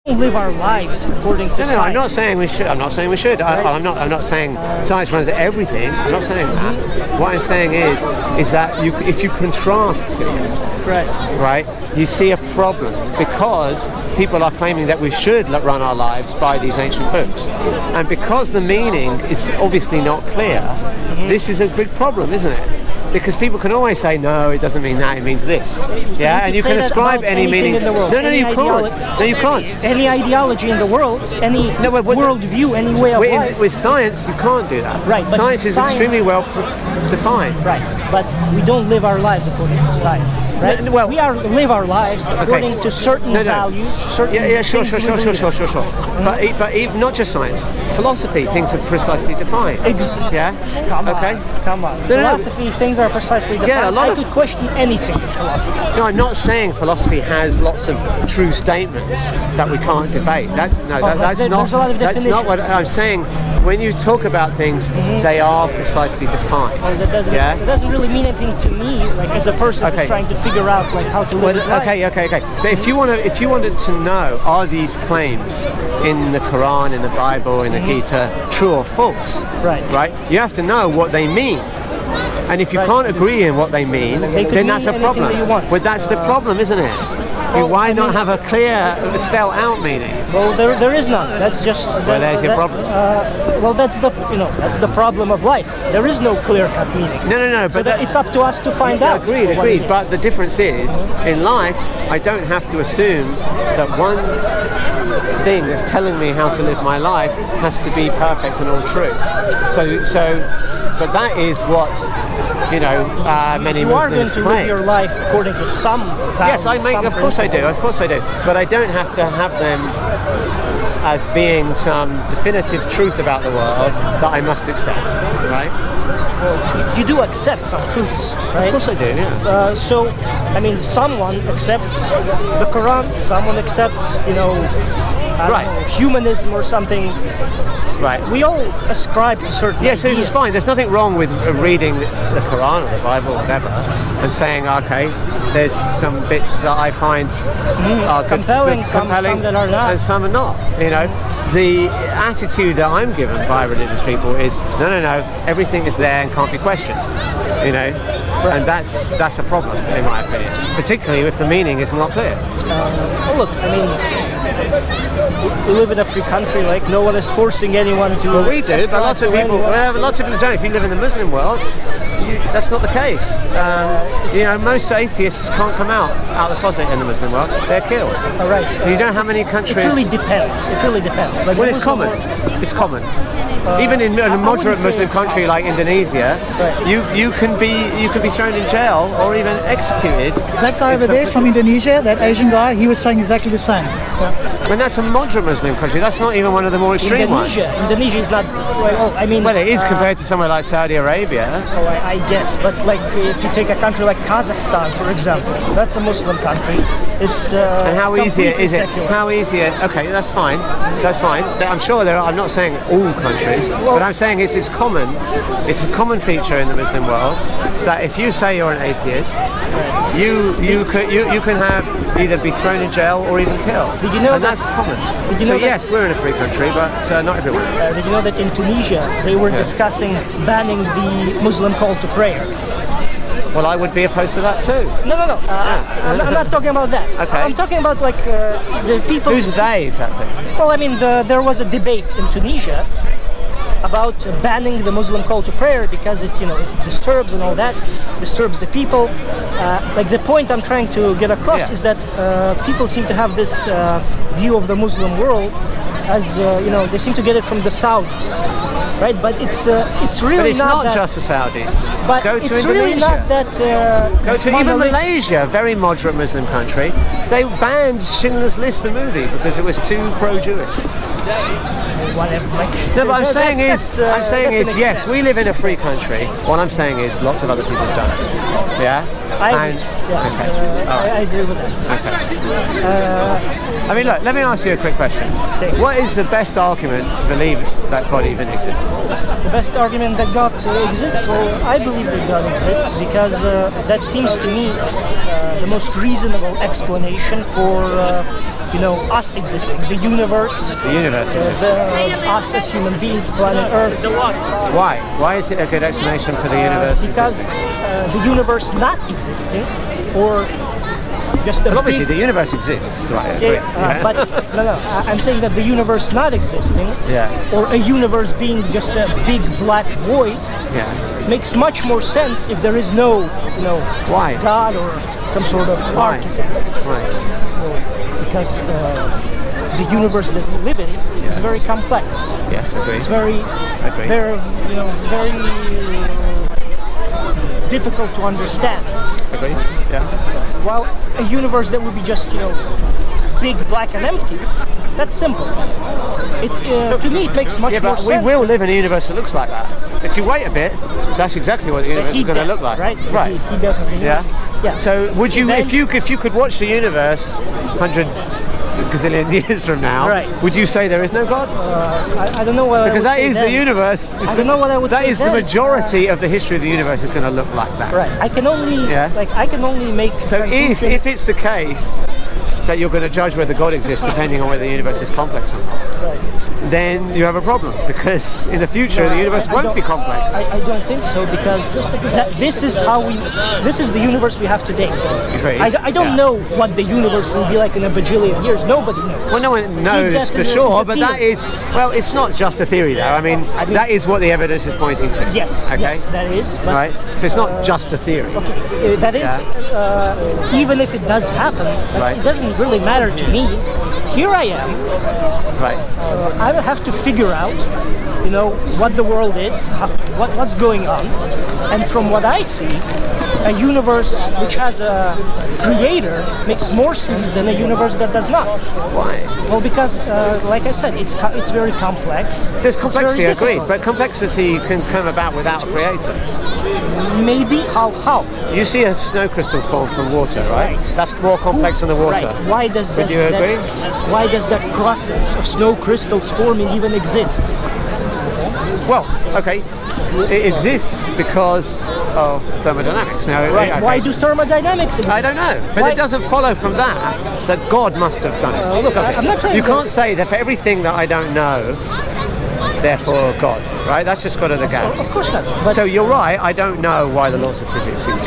live our lives according to science. I'm not saying we should. I'm not saying we should. I'm not saying science runs everything. I'm not saying that. What I'm saying is that if you contrast it, right, you see a problem because people are claiming that we should run our lives by these ancient books, and because the meaning is obviously not clear, this is a big problem, isn't it? Because people can always say, no, it doesn't mean that, it means this. Yeah, and you can ascribe any meaning. In the world. No, you can't. No, you can't. Any ideology in the world, any worldview, any way of life. With science, you can't do that. Right. But science is extremely well defined. Right. But we don't live our lives according to science. Right? Well, we live our lives according to certain values, certain sure. Mm-hmm. But even, not just science, philosophy, things are precisely defined. Come on. Philosophy, things are precisely defined. Yeah, I could question anything in philosophy. No, I'm not saying philosophy has lots of true statements that we can't debate. That's not what I'm saying. When you talk about things, they are precisely defined. Well, that doesn't really mean anything to me, like as a person who's trying to figure out like how to live his life. Okay. But if you wanted to know, are these claims in the Quran, in the Bible, in the Gita true or false? Right. You have to know what they mean. And if you can't agree in what they mean, then that's a problem. But that's the problem, isn't it? Why not have a clear, spelled out meaning? Well, there is none. That's just. There's your problem. That's the problem of life. There is no clear-cut meaning. No. So but it's up to us to find out. Agreed. But the difference is, in life, I don't have to assume that one thing that's telling me how to live my life has to be perfect and all true. But that is what many Muslims claim. You are going to live your life according to some values. Yes, of course I do. But I don't have to have them as being some definitive truth about the world that I must accept, right? Well, you do accept some truths, right? Of course I do, yeah. Someone accepts the Quran, someone accepts, humanism or something. Right. We all ascribe to certain ideas. Yes, it's fine. There's nothing wrong with reading the Quran or the Bible or whatever and saying, okay, there's some bits that I find are compelling, some that are not. And some are not. The attitude that I'm given by religious people is, no, everything is there and can't be questioned. And that's a problem, in my opinion. Particularly if the meaning is not clear. We live in a free country, like no one is forcing anyone to. Well, we do, but lots of people don't. If you live in the Muslim world, that's not the case. Most atheists can't come out of the closet in the Muslim world. They're killed. All right. You know how many countries? It really depends. Like, well, it's common. It's common. Even in a moderate Muslim country like Indonesia, you can be thrown in jail or even executed. That guy over there is from Indonesia, that Asian guy, he was saying exactly the same. When that's a moderate Muslim country, that's not even one of the more extreme ones. Indonesia is not. Well, it is compared to somewhere like Saudi Arabia. I guess, but like if you take a country like Kazakhstan, for example, that's a Muslim country. It's and how easy is it? Secular. How easy? Okay, that's fine. I'm sure I'm not saying all countries, but I'm saying it's common. It's a common feature in the Muslim world that if you say you're an atheist, you can have either be thrown in jail or even killed. Did you know that's common. Yes, we're in a free country, but not everyone. Did you know that in Tunisia they were discussing banning the Muslim call to prayer? Well, I would be opposed to that too. No. I'm not talking about that. Okay. I'm talking about the people. Who's they exactly? Well, there was a debate in Tunisia about banning the Muslim call to prayer because it disturbs and all that, disturbs the people. The point I'm trying to get across is that people seem to have this view of the Muslim world as they seem to get it from the Saudis, right? But it's really but it's not just the Saudis. But go to it's Indonesia. Really not that. Go to even Malaysia, a very moderate Muslim country. They banned Schindler's List, the movie, because it was too pro-Jewish. Whatever. No, but I'm saying is, yes, we live in a free country. What I'm saying is, lots of other people don't. Yeah. I agree with that. Okay. I mean, look, let me ask you a quick question. Okay. What is the best argument to believe that God even exists? The best argument that God exists, well, I believe that God exists because that seems to me the most reasonable explanation for us existing, the universe, The universe exists. us as human beings, planet Earth. Why? Why is it a good explanation for the universe Because existing? the universe not existing, or just a Well, obviously, big, the universe exists, right? I agree. but no, I'm saying that the universe not existing, Yeah. or a universe being just a big black void, Yeah. makes much more sense if there is no, Why? God or some sort of Why? architect. Right. Because the universe that we live in is very complex. Yes, agree. It's very, Agree. very, very difficult to understand. Agree. Yeah. While a universe that would be just, big, black, and empty, that's simple. To me, it makes much Yeah, more but we sense. will live in a universe that looks like that. If you wait a bit, that's exactly what the The universe is heat going to death, look like. right? Right. The heat death of the Yeah. universe. Yeah. So would you, Then- if you could watch the universe 100 gazillion years from now, Right. would you say there is no God? I don't know what Because I would that say is then. the universe. I don't know what I would That say is the then. majority of the history of the universe is going to look like that. Right. I can only Yeah. make. So if it's the case that you're going to judge whether God exists depending on whether the universe is complex or not, then you have a problem because in the future the universe won't be complex. I don't think so because this is the universe we have today. Agreed. I don't Yeah. know what the universe will be like in a bajillion years. Nobody knows. Well, no one knows death for is a sure, but theory. that is, well, it's not just a theory though. I mean, that is what the evidence is pointing to. Yes. Okay. Yes, that is. But, Right? So it's not just a theory. that is. Even if it does happen, Right. it doesn't really matter to me. Here I am. Right. I will have to figure out, what the world is, what's going on, and from what I see, a universe which has a creator makes more sense than a universe that does not. Why? Well, because, like I said, it's very complex. There's It's complexity, very agreed, difficult. but complexity can come about without a creator. Maybe how? You see a snow crystal fall from water, right? Right. That's more complex than the water. Right. Why does Would you agree? Why does that process of snow crystals forming even exist? Well, okay, it exists because of thermodynamics. Now, Right. okay. Why do thermodynamics exist? I don't know, but Why- it doesn't follow from that God must have done it. look, does it? I'm not saying you that- can't say that for everything that I don't know, therefore God, right? That's just got to the gaps. Of course not. But So you're right. I don't know why the laws of physics exist.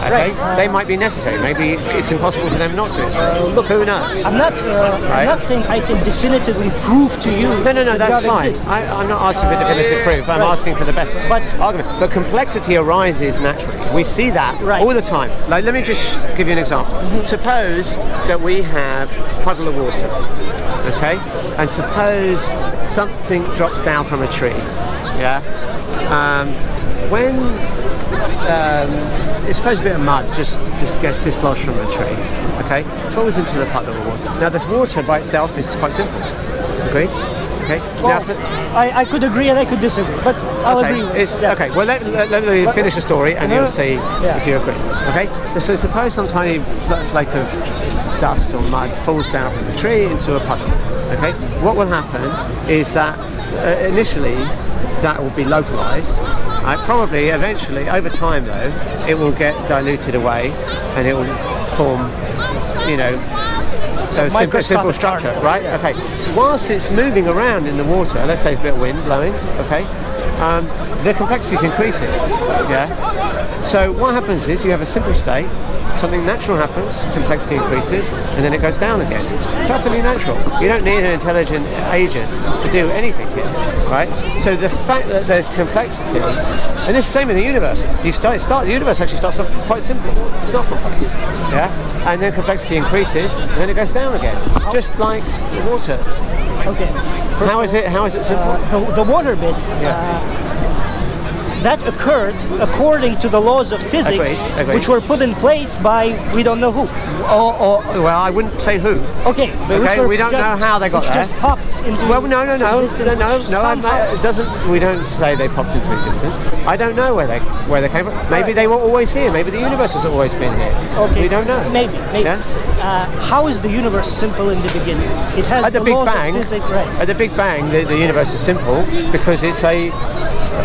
Okay, Right. they might be necessary. Maybe it's impossible for them not to exist. look, Who knows? I'm not saying I can definitively prove to you. No, that that's God fine. exists. I'm not asking for definitive proof. I'm right. asking for the best But- argument. But complexity arises naturally. We see that Right. all the time. Like, let me just give you an example. Suppose that we have a puddle of water, okay? And suppose something drops down from a tree, yeah? When it's supposed to be a mud just gets dislodged from a tree, okay? Falls into the puddle of water. Now, this water by itself is quite simple. Agreed? Okay. Well, now, I could agree and I could disagree, but I'll agree with it's, yeah. okay. Well, let me finish the story, and you'll see Yeah. if you agree. Okay. So suppose some tiny flake of dust or mud falls down from the tree into a puddle. Okay. What will happen is that initially that will be localized. Right? Probably, eventually, over time though, it will get diluted away, and it will form, so simple Microscopic structure, particles, right? yeah. Okay. Whilst it's moving around in the water, let's say it's a bit of wind blowing, okay, the complexity is increasing, yeah? So what happens is you have a simple state, something natural happens, complexity increases, and then it goes down again. Perfectly natural. You don't need an intelligent agent to do anything here, right? So the fact that there's complexity, and it's the same in the universe. The universe actually starts off quite simple. It's not complex, yeah? And then complexity increases, and then it goes down again, just like water. Okay. How is it simple? The water bit. that occurred according to the laws of physics, Agreed. which were put in place by we don't know who. Or well, I wouldn't say who. Okay, but which Okay, were we don't know how they got which there. just popped into Well, no. existence somehow. It doesn't. We don't say they popped into existence. I don't know where they came from. Maybe they were always here. Maybe the universe has always been here. Okay, We don't know. Maybe. Yeah? How is the universe simple in the beginning? It has At the the Big laws Bang, of physics, right? at the Big Bang, the universe is simple because it's a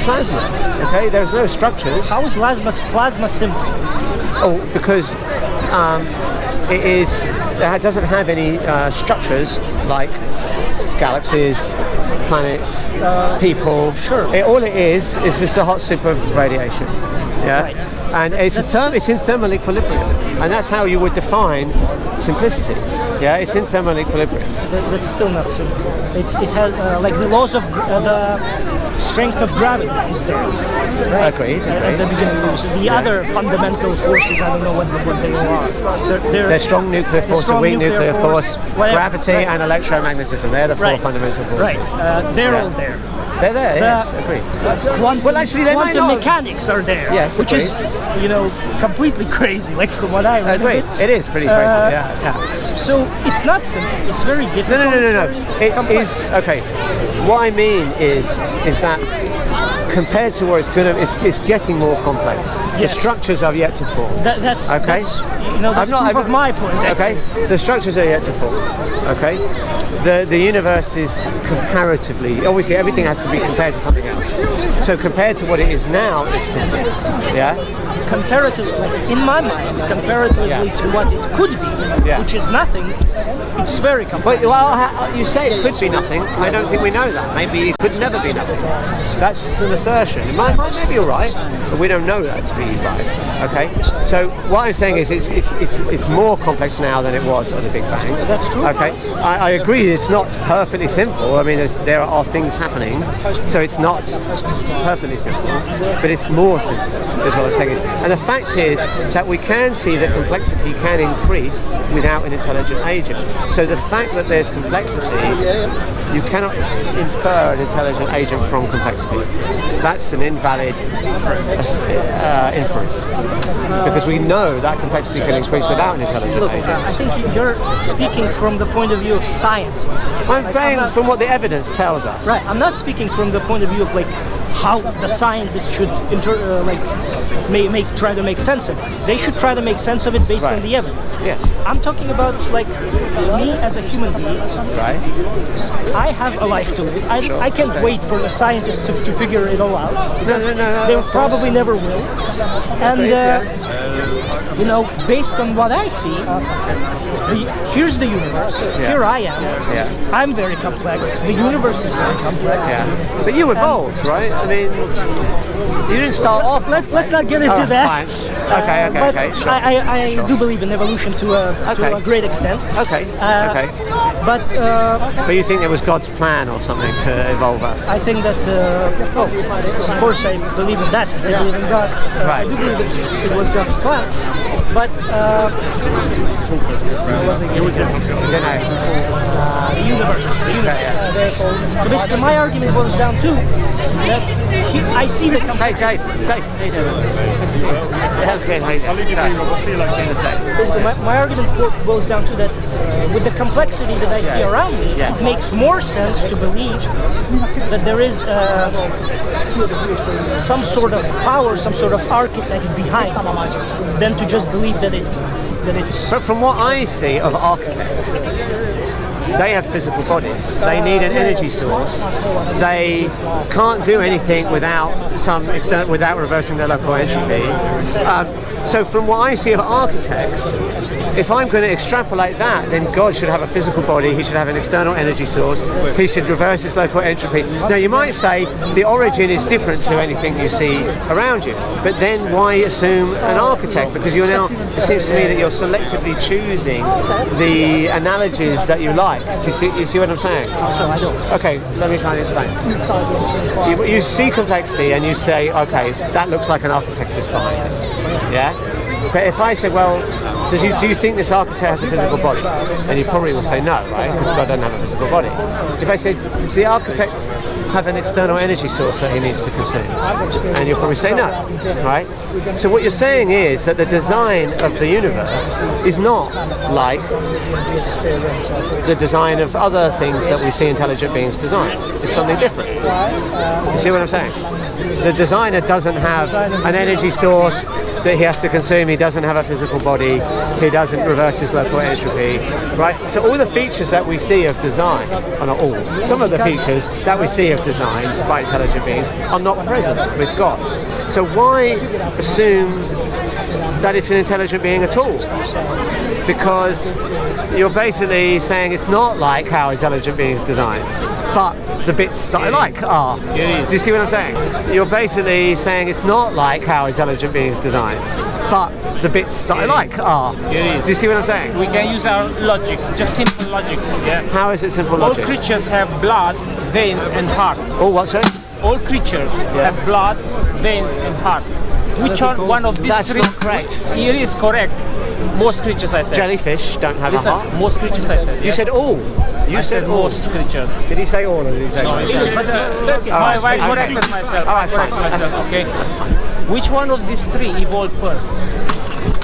plasma. Okay, there's no structures. How is plasma simple? Oh, because it doesn't have any structures like galaxies, planets, people. Sure. All it is just a hot soup of radiation. Yeah. Right. And it's in thermal equilibrium, and that's how you would define simplicity. Yeah, it's in thermal equilibrium. That's still not simple. It has like the laws of the strength of gravity is there. Right? Agreed. At the beginning, so the other fundamental forces, I don't know what they are. They're strong nuclear force, a weak nuclear force, whatever. gravity, Right. and electromagnetism. They're the four Right. fundamental forces. Right. They're Yeah. all there. They're there. Yes, agreed. Well, actually, they might quantum not. mechanics are there, Yes, which is, completely crazy. Like from what I read. Agreed. It is pretty crazy. Yeah. So it's not simple. It's very difficult. No. It's very It complex. is okay. What I mean is that compared to where it's getting more complex. Yes. The structures are yet to form. That's Okay. That's, that's proof of my point. Okay, the structures are yet to form. Okay, the universe is comparatively, obviously everything has to be compared to something else. So compared to what it is now, it's simple. Yeah. Comparatively, in my mind, comparatively to what it could be, Yeah. which is nothing, it's very complex. You say it could be nothing. I don't think we know that. Maybe it could never be nothing. That's an assertion. Maybe you're right, but we don't know that to be right. Okay. So what I'm saying is it's more complex now than it was at the Big Bang. That's true. Okay. I agree. It's not perfectly simple. I mean, there are things happening, so it's not perfectly simple, but it's more simple. Is what I'm saying. And the fact is that we can see that complexity can increase without an intelligent agent. So the fact that there's complexity, you cannot infer an intelligent agent from complexity. That's an invalid inference. Because we know that complexity can increase without an intelligent Look, I agent. think you're speaking from the point of view of science once again. I'm saying from what the evidence tells us. Right. I'm not speaking from the point of view of like how the scientists should try to make sense of it. They should try to make sense of it based on Right. the evidence. Yes. I'm talking about like me as a human being. Right? I have a life to live. I can't wait for the scientists to figure it all out. No. They probably never will. And based on what I see, here's the universe. Here I am. Yeah. I'm very complex. The universe is very complex. Yeah. But you evolved, right? I mean, you didn't start off. Let's not get into Oh, that. fine. Okay, But sure. I do believe in evolution to a great extent. Okay. But But you think it was God's plan or something to evolve us? I think that, of course, I believe in that since I believe in God. I Right. do believe that it was God's plan. But the universe. Therefore, so basically, my argument boils down to that I see the Hey, Dave. How you doing? Okay, how you doing? my argument boils down to that with the complexity that I see around me, Yeah. it makes more sense to believe that there is some sort of power, some sort of architect behind than to just believe that it's. But from what I see of architects, they have physical bodies. They need an energy source. They can't do anything without without reversing their local entropy. So from what I see of architects, if I'm going to extrapolate that, then God should have a physical body, he should have an external energy source, he should reverse his local entropy. Now you might say the origin is different to anything you see around you, but then why assume an architect? Because you're now, it seems to me that you're selectively choosing the analogies that you like. You see what I'm saying? So I don't. Okay, let me try and explain. You see complexity and you say, okay, that looks like an architect is fine. Yeah? But if I say, well, Do you think this architect has a physical body? And you probably will say no, right? Because God doesn't have a physical body. If I said, does the architect have an external energy source that he needs to consume? And you'll probably say no, right? So what you're saying is that the design of the universe is not like the design of other things that we see intelligent beings design. It's something different. You see what I'm saying? The designer doesn't have an energy source that he has to consume. He doesn't have a physical body. He doesn't reverse his local entropy, right? So all the features that we see of design, or not all, some of the features that we see of design by intelligent beings are not present with God. So why assume that it's an intelligent being at all? Because you're basically saying it's not like how intelligent beings design, but the bits that I like are. Do you see what I'm saying? You're basically saying it's not like how intelligent beings design, but the bits that I like are. Do you see what I'm saying? We can use our logics, just simple logics. Yeah. How is it simple All logic? creatures have blood, veins, and heart. Oh, what's that? All creatures have blood, veins, and heart. Which one of these That's three? not correct. It is correct. Most creatures, I said. Jellyfish don't have Listen, a heart. most creatures, I said. You yes. said all. You I said all. most creatures. Did he say all or did he say all? I corrected myself. All right, fine. Okay. Which one of these three evolved first?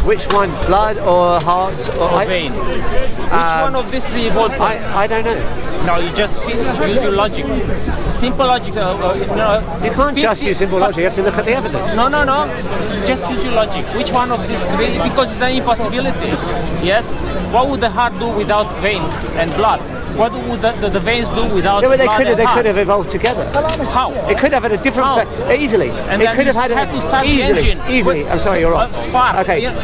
Which one? Blood or hearts or Vein. Which one of these three evolved first? I don't know. No, you just use your logic. Simple logic. You can't just use simple logic. You have to look at the evidence. No. Just use your logic. Which one of these three? Because it's an impossibility. Yes. What would the heart do without veins and blood? What would the veins do without Yeah, but blood and they heart? could have evolved together. How? It could have had a different How? easily. And it then could you have had have to start the easily. engine. Easily. I'm sorry, you're wrong. Spark. Okay. You know,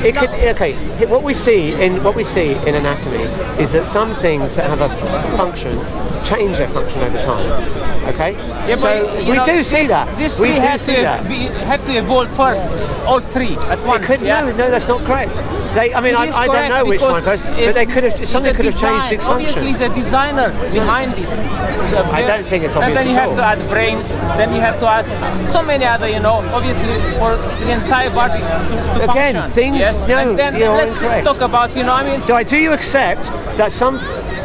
Okay. What we see in anatomy is that some things that have a function change their function over time. Okay. Yeah, so but, we do see that. This We three do had see to that. had to evolve first. All three at once. No, that's not correct. I It is don't correct know which because one first, but it's- they could have. it's Something a could have changed design. its function. Obviously, he's a designer behind this. I don't think it's And obvious then you at have all. to add brains. Then you have to add so many other, obviously for the entire body to Again, function. things- Yes. no, and then you're let's incorrect. talk about, Do you accept that some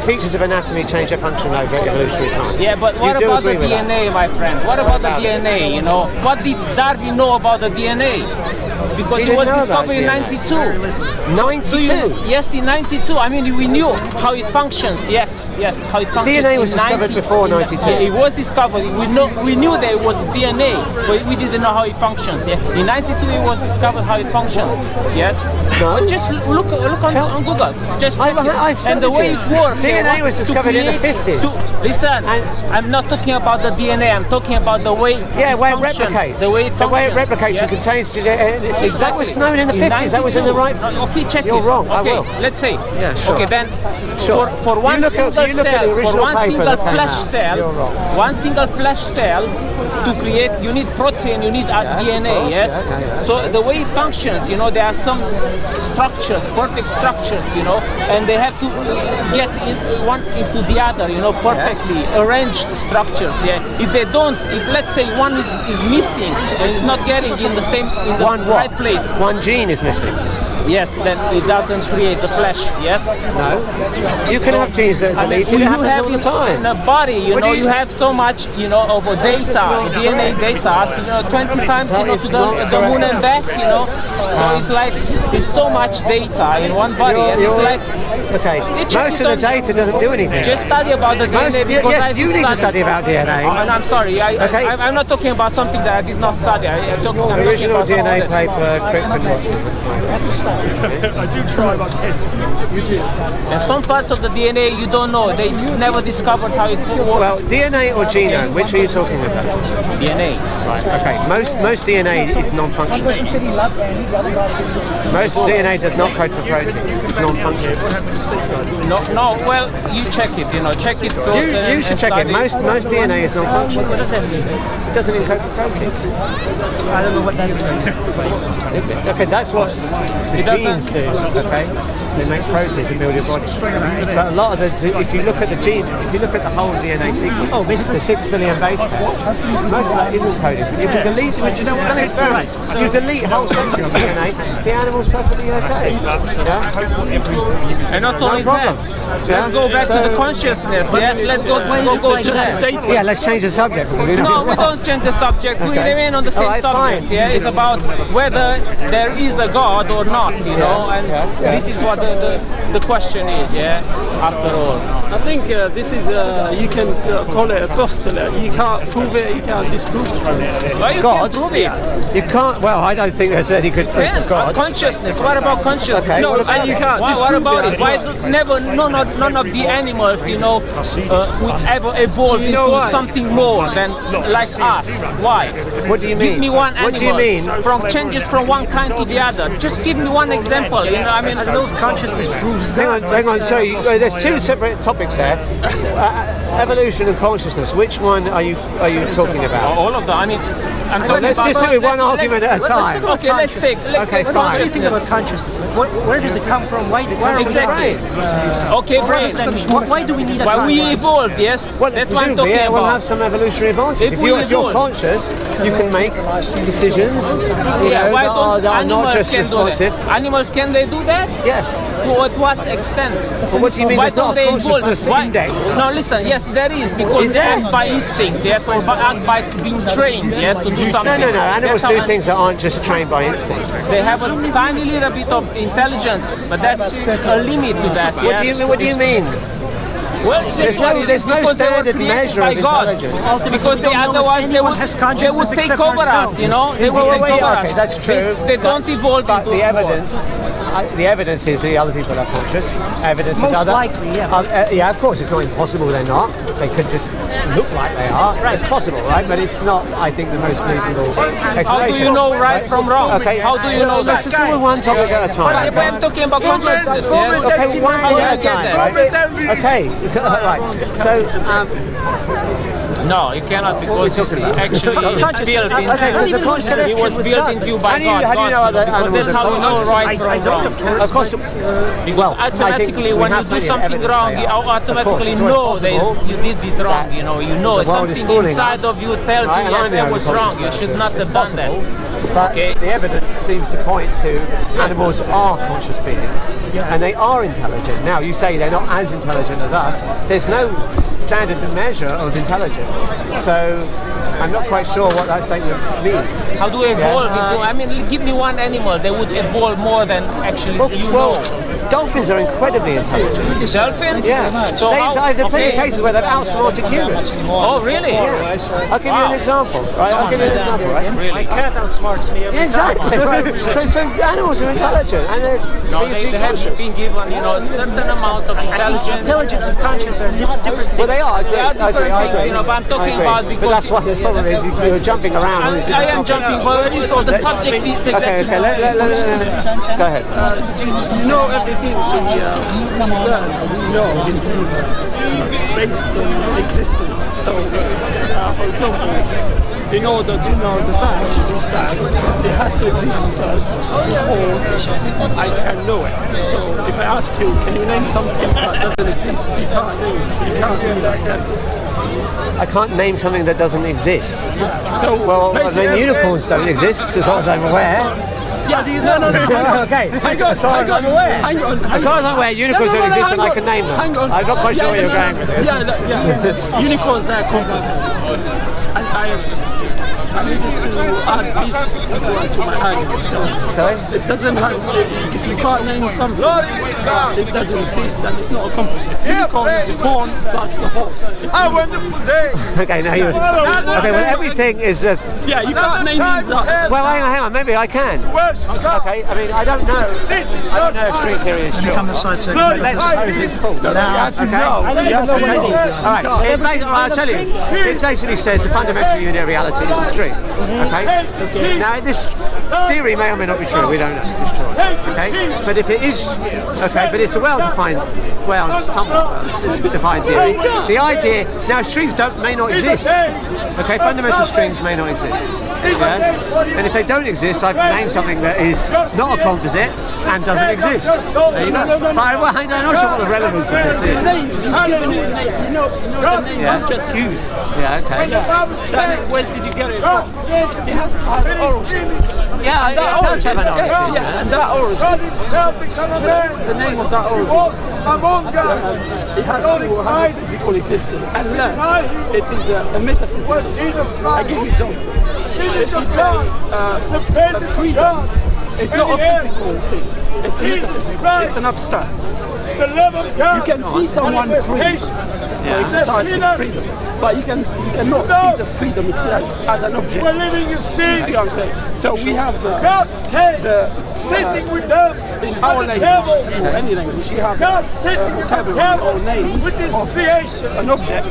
features of anatomy change their function over evolutionary time? Yeah, but You what do about the agree with that? DNA, my friend? What about the about it? DNA? What did Darwin know about the DNA? Because He it was didn't know about discovered in DNA. 92. 92. Yes, in 92. I mean, we knew how it functions. Yes, how it functions. DNA was in discovered before 92. Yeah, it was discovered. We knew that it was DNA, but we didn't know how it functions. Yeah, in 92 it was discovered how it functions. Yes. No. But just look on Google. Just check it. I've and the way studied it works. DNA was to discovered in the create- 50s. Listen, I'm not talking about the DNA. I'm talking about the way. Yeah, it where it functions, replicates. The way it functions. It Yes. contains. That was known in the 50s. That was in the right. Okay, check You're it. wrong. I Okay, will. let's say. Yeah, sure. Okay, then Sure. for one You look at- single you look at the cell, for original one paper single that came flesh out. cell, You're wrong. one single flesh cell to create, you need protein, you need DNA. course, Yes. yeah. So the way it functions, there are some structures, perfect structures, and they have to get one into the other, perfectly arranged structures. Yeah. If they don't, if let's say one is missing and it's not getting in the One what? right place. One gene is missing. Yes, then it doesn't create the flesh. Yes. No. You can have genes that are deleted. It You happens have all the in time. a body, What do you- you have so much, of data, DNA data, 20 times, That to is not the moon correct. and back, So it's like, there's so much data in one body, and it's like, Okay. check Most it of the on- data doesn't do anything. just study about the DNA. because Yes, I you need to study about DNA. And I'm sorry, Okay. I'm not talking about something that I did not study. I'm talking Original about some DNA others. paper, Crickman Watson. I do try my best. You do. And some parts of the DNA you don't know. They never discovered how it works. Well, DNA or genome, which are you talking about? DNA. Right, okay. Most DNA is non-functional. You said he loved Andy. The other guy said he was Most DNA does not code for proteins. It's non-functional. No. Well, you check it. Check it. closer You should and check it. study. Most DNA is non-functional. What does that mean? It doesn't encode for proteins. I don't know what that means. Okay, that's what. It genes do, okay? They make proteins and build your body. But a lot of if you look at the gene, if you look at the whole DNA sequence, basically the 6 billion base pairs, most of that isn't coded. If you delete, if you delete whole sections of DNA, the animal's perfectly okay. Yeah? And not No only problem. that, let's go back to the consciousness. Yes, let's go to that. Yeah, let's change the subject. No, we don't change the subject. We Okay. remain on the same Alright, subject. fine. Yeah, it's about whether there is a God or not. You know, and this is what the question is. Yeah, after all. I think this is, you can call it a postulate. You can't prove it, you can't disprove it. Well, you God? can prove it. You can't. Well, I don't think there's any good proof Yes, of God. consciousness. What about consciousness? Okay, No, what about and you it? can't What disprove about it. it? Why none of the animals, you know, would ever evolve You know into why? something more than like us? Why? What do you mean? Give me one animal. What do you mean? From changes from one kind to the other. Just give me one example. You know, I mean, Consciousness proves God. Hang on. So there's two separate topics there: evolution and consciousness. Which one are you talking about? all of them. I mean, I'm talking Let's about. just do it one let's- argument at a let's- time. Okay, let's take. Okay, fine. What do you think about consciousness? Like, where does it come from? Why Exactly. Okay, brain. Why do we need a Why we consciousness? evolved? Yes, Well, that's what I'm presumably, talking yeah, we'll about. have some evolutionary advantage. If If we you're evolve. conscious, you can make decisions Yeah, why that don't are not animals just can do responsive. that? Animals, can they do that? Yes. To what extent? But what do you mean Why there's not don't a they evolve? consciousness Why? index? No, listen. Yes, there is because Is they there? act by instinct. Yes, or act by being trained. Yes, to do something. No. Animals That's do how- things that aren't just trained by instinct. They have a tiny little bit of intelligence, but that's a limit to that. Yes. What do you mean? Well, There's no because they were standard created measure by of God. intelligence. Because they, don't know if otherwise they anyone would, has they consciousness would take except over us, ourselves. you know? They would take over Okay, us. that's true. They don't evolve But into the more. evidence, the evidence is the other people are conscious. Evidence Most is other. likely, yeah. Yeah, of course, it's not impossible they're not. They could just look like they are. It's possible, right? But it's not, I think, the most reasonable explanation. How do you know right from wrong? Okay. How do you know Let's that? just do one topic at a time. But I'm talking about consciousness, yes? Okay, one How do thing you at a get time, there? right? Okay, right. So, No, you cannot because it's actually built in. Okay, because the consciousness It was built into you by God. How do you know other Because animals that's how you know right from wrong. Of course, Because automatically, when you do something wrong, you automatically know you did it wrong. You know the world is something fooling inside us. of you tells Right, you and I'm yes, the that only was conscious wrong. You person. should not have done that. But Okay. the evidence seems to point to animals are conscious beings and they are intelligent. Now, you say they're not as intelligent as us. There's no standard measure of intelligence. So I'm not quite sure what that statement means. How do we evolve? I mean, give me one animal that would evolve more than actually you know. Dolphins are incredibly intelligent. Dolphins? Yeah. So There's plenty of cases where they've outsmarted humans. Oh, really? I'll give you an example. Right? I'll give you an example. Right? My cat outsmarts me every Yeah, exactly. time. Right. So animals are intelligent, and they're No, being they have conscious. been given, a certain amount of intelligence. Intelligence and conscious are different things. Well, they are. They are I agree. different things, but I'm talking about But because that's what the problem is. You're jumping around. all these I am different jumping, but the subject is exactly Okay. Go ahead. You know everything in the world, we know based on existence. So, for example, in order to know the bag is bag, it has to exist first before I can know it. So if I ask you, can you name something that doesn't exist? You can't do it. You can't do that. Can you? I can't name something that doesn't exist. So Well, I basically- mean, unicorns don't exist, as far as I'm aware. Yeah, no. Okay. Hang on, As far as I'm aware. Hang on. As far as I'm aware, unicorns don't exist, and I can name them. Hang on. I'm not quite sure where you're going with this. Yeah. Unicorns, they're complex. And I needed to add this as well to my argument. So Sorry? it doesn't have, you can't name something it doesn't exist and it's not a composite. Unicorn is a corn plus a horse. Okay, now you. Okay, well, everything is a. Yeah, you can't name things that. Well, hang on, maybe I can. Okay, I mean, I don't know. I don't know if string theory is true. Come the side so Let's suppose it's false. You have to know. You have to know. All right, I'll tell you. It basically says the fundamental unit of reality is a string. Okay? Now, this theory may or may not be true. We don't know if it's true. Okay? But if it is, okay, but it's a well-defined, somewhat well-defined theory. The idea, now strings may not exist. Okay, fundamental strings may not exist. Yeah? And if they don't exist, I've named something that is not a composite and doesn't exist. There you go. But I'm not sure what the relevance of this is. You know the name Yeah. you just used. Yeah, okay. Where did you get it from? It has to have an origin. Yeah, it does have an origin. Yeah, and that origin, the name of that origin, it has to have a physical existence, unless it is a metaphysical. I give you something. If you say freedom, it's not a physical thing, it's a metaphysical, it's an abstract. You can see someone free, exercising freedom, but you cannot see the freedom itself as an object. You see what I'm saying? So we have sitting with them in our language, or any language, you have vocabulary or names with this of creation. an object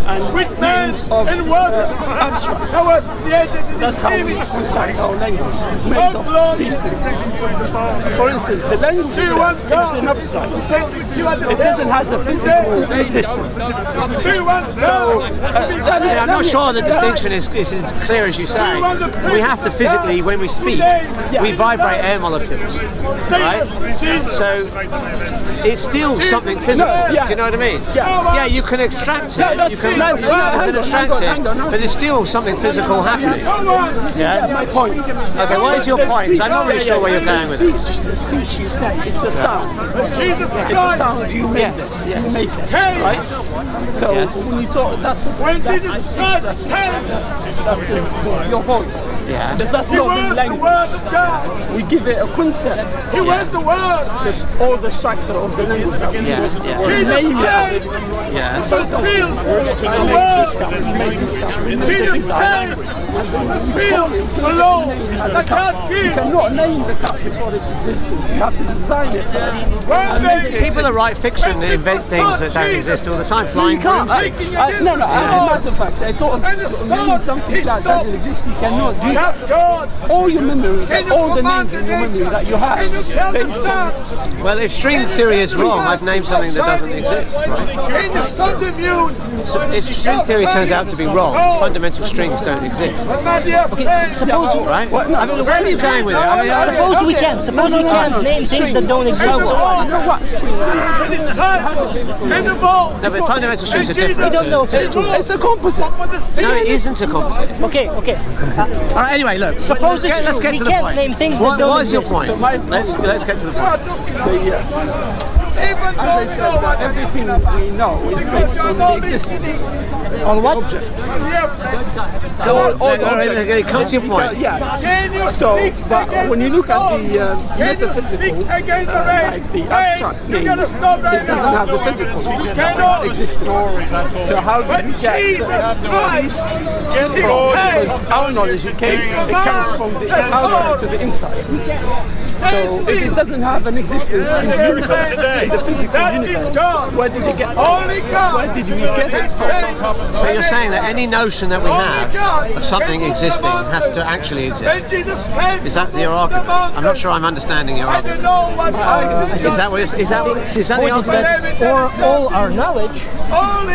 and With man names of and woman abstract. that was created in That's this how we image. construct our language. It's made of these two. For instance, the language Do you want itself is God an abstract. to sit with you at the It doesn't table? have a physical existence. Do you want So, God? I'm not sure the distinction is as clear as you say. We have to physically, when we speak, we vibrate air molecules, Say right? yes to Jesus. So it's still something physical. yeah. Do you know what I mean? Yeah. Yeah, you can extract Yeah, it. that's You can, it. Hang on, extract hang on, it, but there's still something physical happening. Come on. Yeah, Yeah. my point. Okay, what is your point? 'Cause I'm not really sure where you're going with this. The speech you say, it's a sound. Jesus It's a Christ. sound you make it. You make it, Hey. right? So Yes. when you talk, that's a When that's Jesus speech, Christ came, that's your voice. Yeah. But that's He not the was the language. Word of God. We give it a concept. He was the Word. All the structure of the language that we Yeah, use. yeah. We Jesus name it. came Yeah. to fulfill the Word. We make this stuff. We make Jesus this came to fulfill the law that God You gave. cannot name the cup before its existence. You have to design it first. When they People that write fiction invent things that don't exist all the time. Flying can't. broomsticks. No, as a matter of fact, I thought And the stone, something he that stopped. doesn't exist. You cannot do That's God. all your memory, Can you all the command names the in your memory nature? that you have. Can you tell the based on- sun? Well, if string theory is wrong, I've named something that doesn't exist. Right? Can you stop the mute? So if string theory turns out to be wrong, fundamental strings don't exist. Okay, suppose Right? I mean, where are you going with it? I mean, suppose we can. Suppose we can't name things that don't exist. You know what string is? The sun and the ball. no, but fundamental strings are different. We don't know if it's true. It's a composite. But the sea No, it isn't a composite. Okay. All right, anyway, look. Suppose it's let's true. get We to the can't point. name things that What don't is your exist. point? Let's get to the point. even As though I we said, know what they're everything talking about. we know is Because based you're on not the existence. listening. On what? Object. Yeah. Come to your point. Yeah. Can you So, speak but against when you the look at storm? the Can you speak metaphysical, against the rain? like the Hey, abstract you things, gotta stop right it doesn't now. have the physical cannot. existence. So how did we But get Jesus Christ, He from? came. Because our knowledge it comes from the outside to the inside. Stay So if it still. doesn't have an existence in the universe, in the physical That is universe, God. where did it get from? Only God. Where did we get it from? So you're saying that any notion that we have of something existing has to actually exist. When Jesus came Is that from your the argument? mountain, I'm not sure I'm understanding your I argument. don't know what argument Is that the Point is argument? that all our knowledge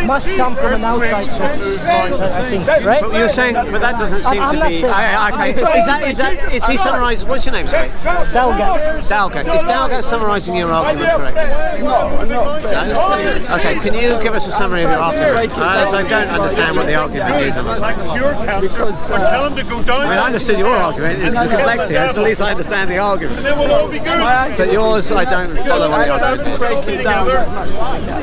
must come from an outside source. I think, right? But you're saying, but that doesn't seem I'm to not be. saying- Okay. Is he summarising? What's your name? Sorry. Dalga. Dalga. Is Dalga summarising your argument correctly? No, no. No? Okay. Can you give us a summary of your argument? As I don't understand what the argument is. Because Tell him to go down. I mean, I understood your argument. It's the complexity. That's the least I understand the argument. Then we'll all be good. But yours, I don't follow what I the try argument to is. break it down as much as I can.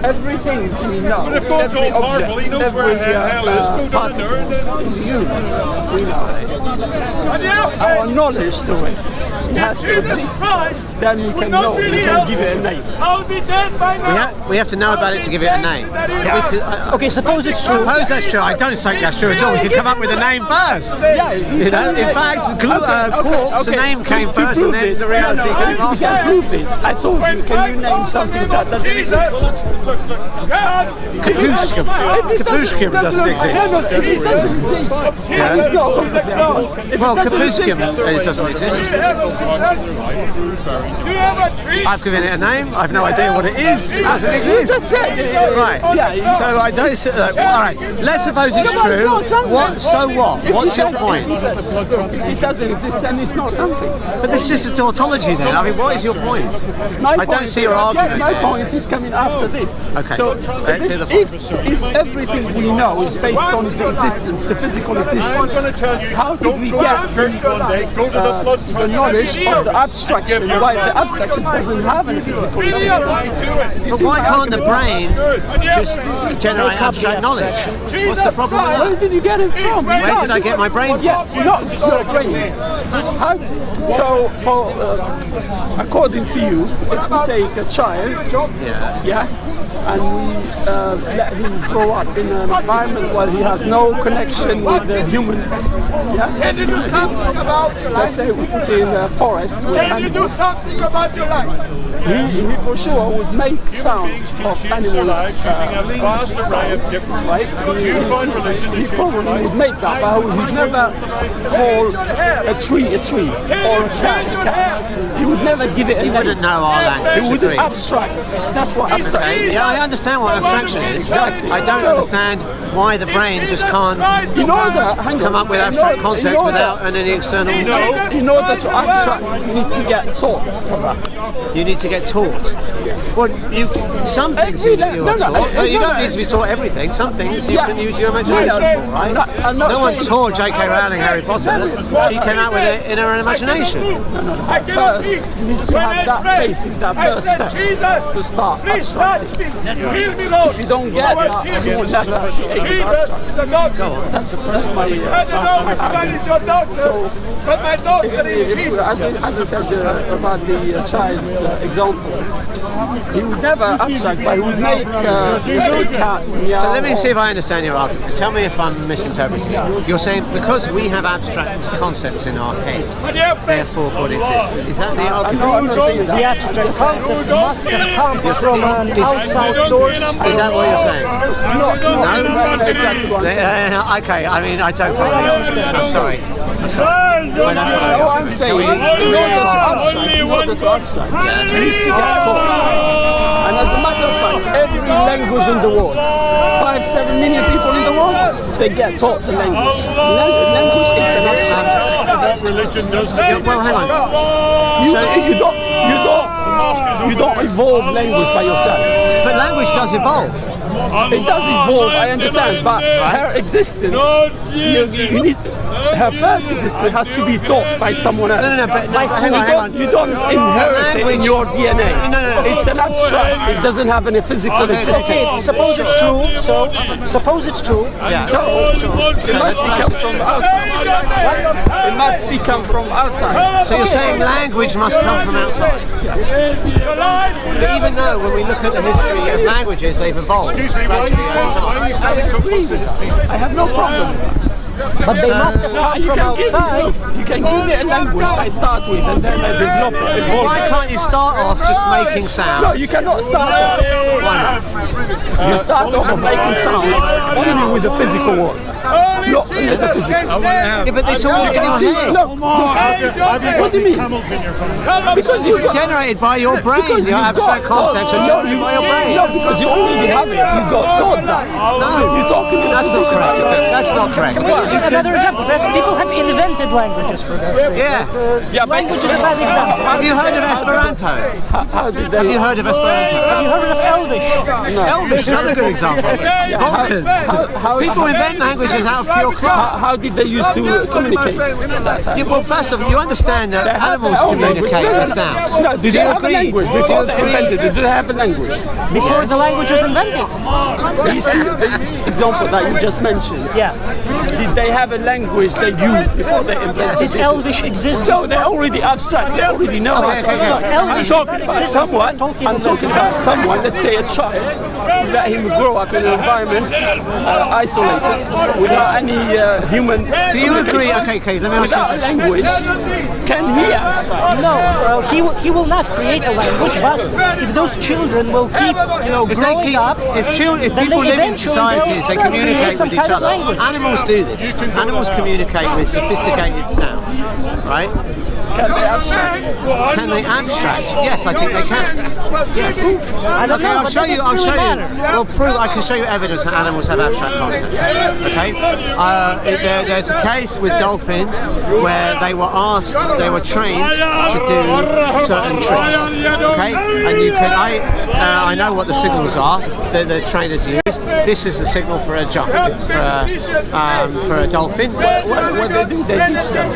Everything we know, But if God's every all powerful, He knows where every hell is. Go down particle there and in the universe, we know. Our knowledge to it has to Jesus exist. Christ Then we would can not know, we be can here. give it a name. I'll be dead by now. We have to know about it to give it a name. We could, Okay, suppose it's true. suppose that's true. I don't think that's true at all. We could come up with a name first. Yeah, You know, in fact, Quarks, the name came first, and then the reality came We can after. prove this. I told you, can you name something that doesn't Jesus, exist? God, Kapushkim doesn't exist. If it doesn't exist, it's not composite. If Well, it doesn't exist, Kapushkim doesn't do exist. you ever I've given it a name. I've no idea what it is. It doesn't exist. You just said it. Right. Yeah. So I don't. All right. Let's suppose it's Come on, true. not something. What? So what? If What's you your said- point? If it doesn't exist, then it's not something. But this is just a tautology then. I mean, what is your point? My I don't point- see your argument. My point is coming after this. Okay. So Let's hear the if everything we know is based on the existence, the physical I'm going to existence, tell you, how did don't we go get to church one day, go to the blood the knowledge of the abstraction? Why the abstraction doesn't have any physical existence? But why can't the brain just generate abstract knowledge? What's the problem with Where that? did you get it from? Where did I get my brain from? Yeah, not your brain. How, so, for according to you, if we take a child, yeah, and we let him grow up in an environment where he has no connection with the human, yeah. Can you do something about your Let's life? say we put him in a forest with Can you do animals. something about your life? He for sure would make sounds of animal vast array of different. right? You find religion He is probably would make that, but he would never call a tree or a cat a cat. He would never give it a You name. wouldn't know our language. He would agree. abstract. That's what abstraction. Yeah, I understand what abstraction is. Exactly. I don't So- understand why the brain just can't In order, hang come on, up with in abstract order- concepts in order- without any external. In order to abstract, you need to get taught for that. You need to get taught. Well, some things Every you le- are no, no, taught, but you no, don't no. need to be taught everything. Some things you Yeah. can use your imagination No, no. for, right? I'm not No one saying- taught J.K. Rowling Harry Potter. She came out with it in her imagination. I cannot First, eat. you need to When have I that pray, basic, that I first said, step Jesus, to start please abstracting. touch me. Heal me, Lord. If you don't get that, you will never be able to Jesus abstract. is a doctor. That's my I don't know which one is your doctor, but my doctor is Jesus. as I said about the child example, he would never abstract, but he would make let's say cat meow. So let me or- see if I understand your argument. Tell me if I'm misinterpreting. You're saying because we have abstract concepts in our head, therefore God exists. Is that the argument? I'm not saying The that. abstract concepts must have come from an outside source. Is that what you're saying? Not exactly what I'm saying. Okay, I mean, I don't really understand. I'm sorry. I'm sorry. I don't What know. I'm saying is, in order to abstract, you need to get taught. And as a matter of fact, every language in the world, 5-7 million people in the world, they get taught the language. Language is an abstract. What religion does Yeah, well, hang on. You don't evolve language by yourself. But language does evolve. It does evolve, I understand, but her existence, you need, her first existence has to be taught by someone else. No, but hang on. You don't inherit it in your DNA. No. It's an abstract. It doesn't have any physical existence. Okay, suppose it's true. So, suppose it's true. So it must become from outside. It must become from outside. So you're saying language must come from outside. But even though when we look at the history of languages, they've evolved gradually over time. I agree with that. I have no problem. But they must have come You from can give outside. you can give me a language I start with and then I develop it. evolve Why it. can't you start off just making No, sounds? you cannot start off. You start off of making sound only with the physical world. Not with the metaphysical. Yeah, but it's all in your head. No, what do you mean? Because it's generated by your brain. Because Your you've abstract got- concepts are generated by your brain. No, because you already have it. You got taught that. No, You're talking that's not correct. That's not correct. Take another example. People have invented languages for that. Yeah. Yeah, but- Language is a bad example. Have you heard of Esperanto? How did they? Have you heard of Esperanto? Have you heard of Elvish? Elvish, another good example. Vulcan. People invent languages out of pure craft. How did they used to communicate? Yeah, well, first of all, you understand that They have animals their own language. communicate with sounds. No, did Do they you have agree? a language Do you before they agree? invented it? Did they have a language? Before the language was invented. These example that you just mentioned. Yeah. Did they have a language they used before they invented Did it? Elvish exist? So they're already abstract. They already know how Okay, to okay, abstract. okay. I'm talking about someone. I'm talking about someone. Let's say a child. Let him grow up in an environment isolated without any human. Do you agree? communication. Okay, let me ask Without a you. language, can he abstract? No, he will not create a language, but if those children will keep, If they growing keep, up, if then people they live in eventually societies, they they'll communicate create some with each kind of other. language. Animals do this. Animals communicate with sophisticated sounds, right? Can they abstract? Can they abstract? Yes, I think they can. Yes. I don't know, I'll but show that you. doesn't I'll really show matter. you. Well, prove. I can show you evidence that animals have abstract concepts. Okay. There's a case with dolphins where they were asked, they were trained to do certain tricks. Okay. And you can. I know what the signals are that the trainers use. This is the signal for a jump for a dolphin. What they do, they teach them.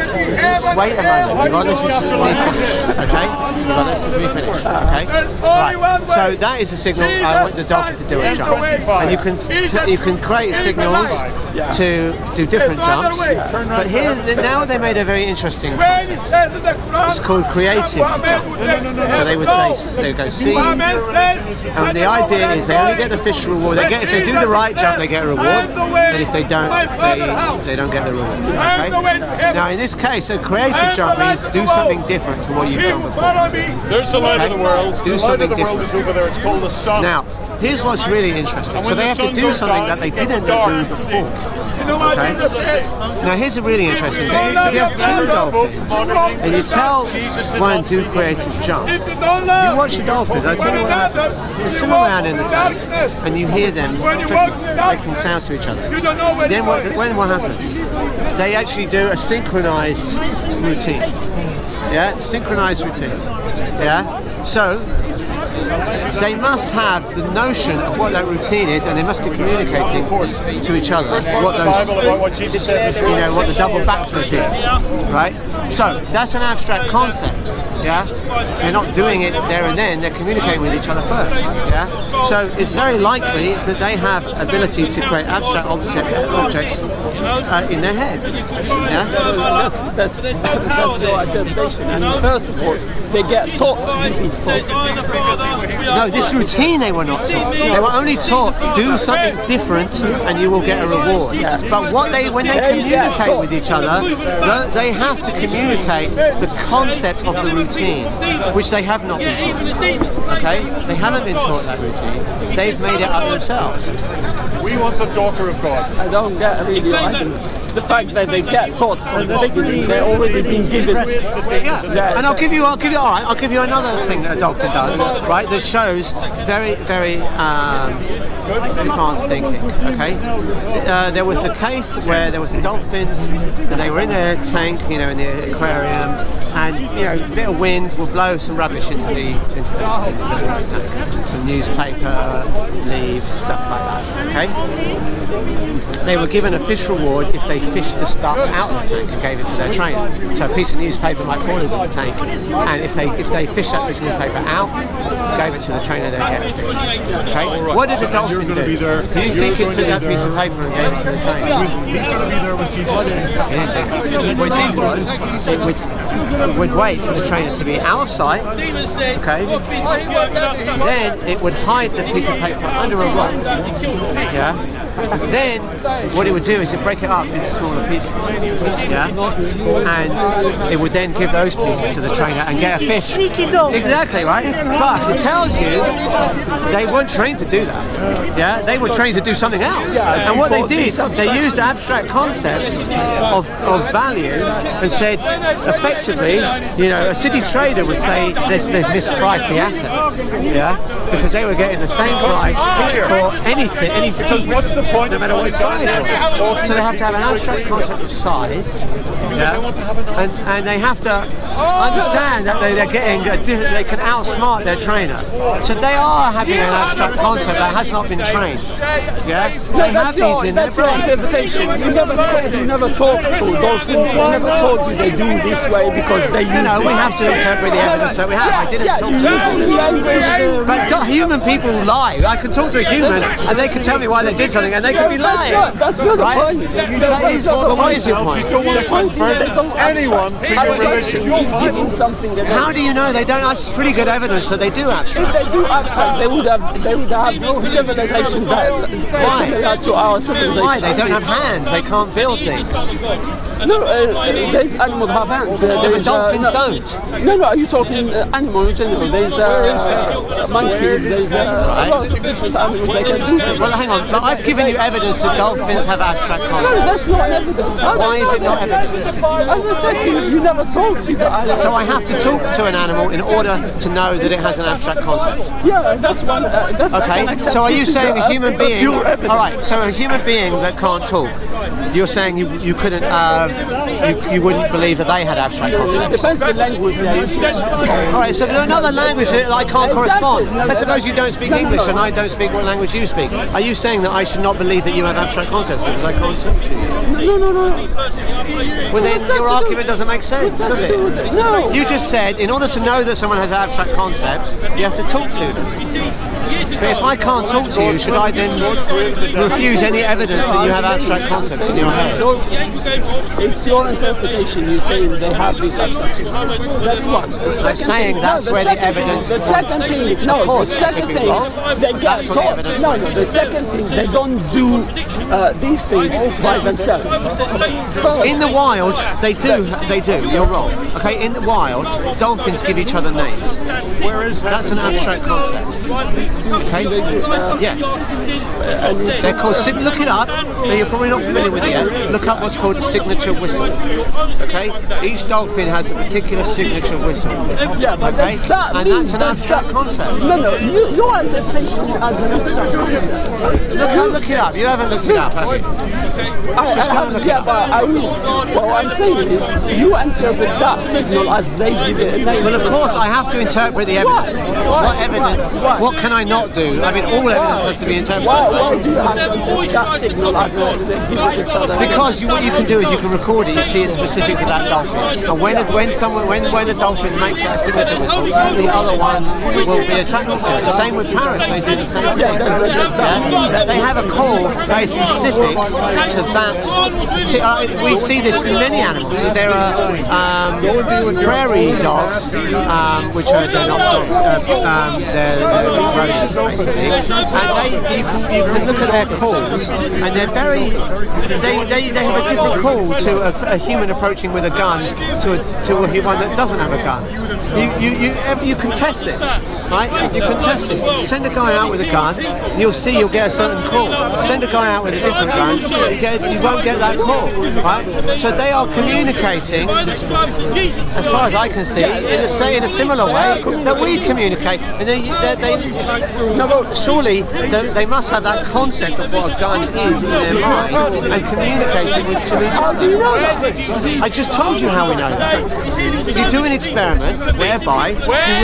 Wait a moment. You've got to listen to me finish. Okay. You've got to listen to me finish. Okay. Right. So that is a signal. I want the dolphin to do a jump, and you can create signals to do different jumps. But here now they made a very interesting concept. It's called creative jump. So they would go see, and the idea is they only get the fish reward. If they do the right jump, they get a reward. And if they don't, they don't get the reward. Okay. Now in this case, a creative jump means do something different to what you've done before. There's the light of the world. Do The light something of the world different. is over there. It's called the sun. Now, here's what's really interesting. So they have to do something that they didn't do before. Okay? Now here's a really interesting thing. If you have two dolphins and you tell one do creative jump, you watch the dolphins, I tell you what happens. They swim around in the tank and you hear them making sounds to each other. Then what happens? They actually do a synchronized routine. Yeah? Synchronized routine. Yeah? So they must have the notion of what that routine is, and they must be communicating to each other what what the double backflip is, right? So that's an abstract concept. Yeah, they're not doing it there and then; they're communicating with each other first. Yeah, so it's very likely that they have ability to create abstract objects in their head. Yeah, That's your interpretation. And first of all, they get taught to do these poses. No, this routine they were not taught. They were only taught do something different and you will get a reward. But when they communicate with each other, they have to communicate the concept of the routine, which they have not been taught. Okay? They haven't been taught that routine. They've made it up themselves. We want the daughter of God. I don't get really the fact that they get taught from the beginning. They're already being given. Yeah. And I'll give you another thing that a dolphin does, right? That shows very, very advanced thinking. Okay. There was a case where there was dolphins, and they were in their tank, in the aquarium, and a bit of wind will blow some rubbish into the water tank, some newspaper, leaves, stuff like that. Okay. They were given a fish reward if they fished the stuff out of the tank and gave it to their trainer. So a piece of newspaper might fall into the tank, and if they fished that piece of newspaper out, gave it to the trainer, they'd get a fish. Okay. What did the dolphin do? Do you think it took that piece of paper and gave it to the trainer? He's going to be there when she's ready. What it did was it would wait for the trainer to be out of sight. Okay. Then it would hide the piece of paper under a rock. Yeah. Then what it would do is it break it up into smaller pieces. Yeah. And it would then give those pieces to the trainer and get a fish. Sneaky dolphin. Exactly, right? But it tells you they weren't trained to do that. Yeah. They were trained to do something else. And what they did, they used abstract concepts of value and said, effectively, a city trader would say they've mispriced the asset. Yeah. Because they were getting the same price for anything. Because what's the point? No matter what size it was. So they have to have an abstract concept of size, and they have to understand that they're getting they can outsmart their trainer. So they are having an abstract concept that has not been trained. Yeah, they have these in their That's your brain. interpretation. You never talk to dolphins. You never told you they do this way because they use We have to interpret the evidence that we have. I didn't talk to you. But human people lie. I can talk to a human and they can tell me why they did something and they could be lying. That's not the Right? point. What is your point? You don't want to convert anyone to your religion. He's giving something that How do you know they don't? That's pretty good evidence that they do abstract. if they do abstract, they would have no civilization that similar to our civilization. Why? They don't have hands. They can't build things. No, these animals have hands. But dolphins don't. No, are you talking animal in general? There's monkeys, there's lots of different animals they can do things. Well, hang on. But I've given you evidence that dolphins have abstract No, concepts. that's not evidence. Why is it not evidence? As I said to you, you never talk to the animal. So I have to talk to an animal in order to know that it has an abstract concept. Yeah, that's one. That's I can Okay. accept So are this you is saying a human being? pure evidence. All right. So a human being that can't talk. You're saying you couldn't. You wouldn't believe that they had abstract concepts. Depends on the language they're using. All right. So there's another language that I can't correspond. Let's suppose you don't speak English and I don't speak what language you speak. Are you saying that I should not believe that you have abstract concepts because I can't talk to you? No. Well, then your argument doesn't make sense, does it? No. You just said in order to know that someone has abstract concepts, you have to talk to them. But if I can't talk to you, should I then refuse any evidence that you have abstract concepts in your head? It's your interpretation. You're saying they have these abstract. That's one. I'm saying that's where the evidence The second thing, Of no, course, the it second could be thing, wrong. they get That's what the evidence no, the second thing, they don't do these things by themselves. First, In the wild, they do. You're wrong. Okay, in the wild, dolphins give each other names. That's an abstract concept. Okay. Yes. They're called. Look it up. Now you're probably not familiar with it yet. Look up what's called a signature whistle. Okay. Each dolphin has a particular signature whistle. yeah, but Okay. And that's an abstract concept. No, your interpretation as an abstract concept. Look it up. You haven't looked it up, have you? I haven't, yeah, but I will. What I'm saying is, you interpret that signal as they give it a name. Well, of course, I have to interpret the evidence. What evidence? What can I not do? I mean, all evidence has to be interpreted. Why do you have to interpret that signal as they give it each other? Because what you can do is you can record it. You see it's specific to that dolphin. And when a dolphin makes that signature whistle, the other one will be attracted to it. The same with parrots. They do the same thing. Yeah? They have a call that is specific to that. We see this in many animals. So there are prairie dogs, which are they're not dogs. They're rodents basically, and you can look at their calls, and they're very they have a different call to a human approaching with a gun to a one that doesn't have a gun. You can test this, right? You can test this. Send a guy out with a gun, you'll get a certain call. Send a guy out with a different gun, you won't get that call, right? So they are communicating, as far as I can see, in a similar way that we communicate. And surely they must have that concept of what a gun is in their mind and communicating to each other. Do you know that? I just told you how we know that. You do an experiment whereby you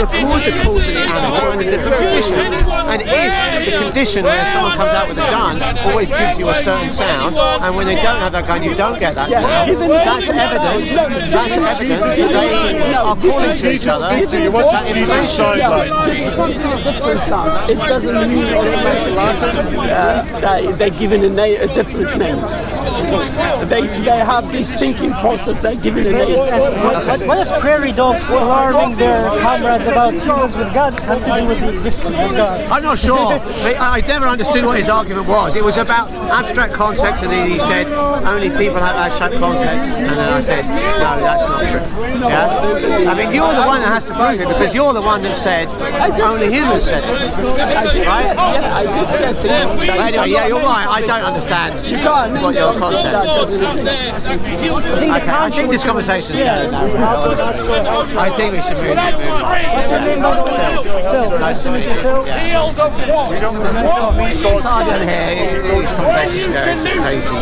record the calls of the animal under different conditions, and if the condition where someone comes out with a gun always gives you a certain sound, and when they don't have that gun you don't get that sound, that's evidence that they are calling to each other that information. Different sound. It doesn't mean that they're given a different names. They have this thinking process. They're given a name. What does prairie dogs alarming their comrades about humans with guns have to do with the existence of God? I'm not sure. I never understood what his argument was. It was about abstract concepts, and then he said only people have abstract concepts, and then I said no, that's not true. Yeah? I mean, you're the one that has to prove it because you're the one that said only humans said it, right? Yeah, I just said to you. But anyway, yeah, you're right. I don't understand what your concept is. Okay, I think this conversation is going now. I think we should move on. What's your name, by the way? Phil. Nice to meet you. Phil. It's hard in here. These conversations go into crazy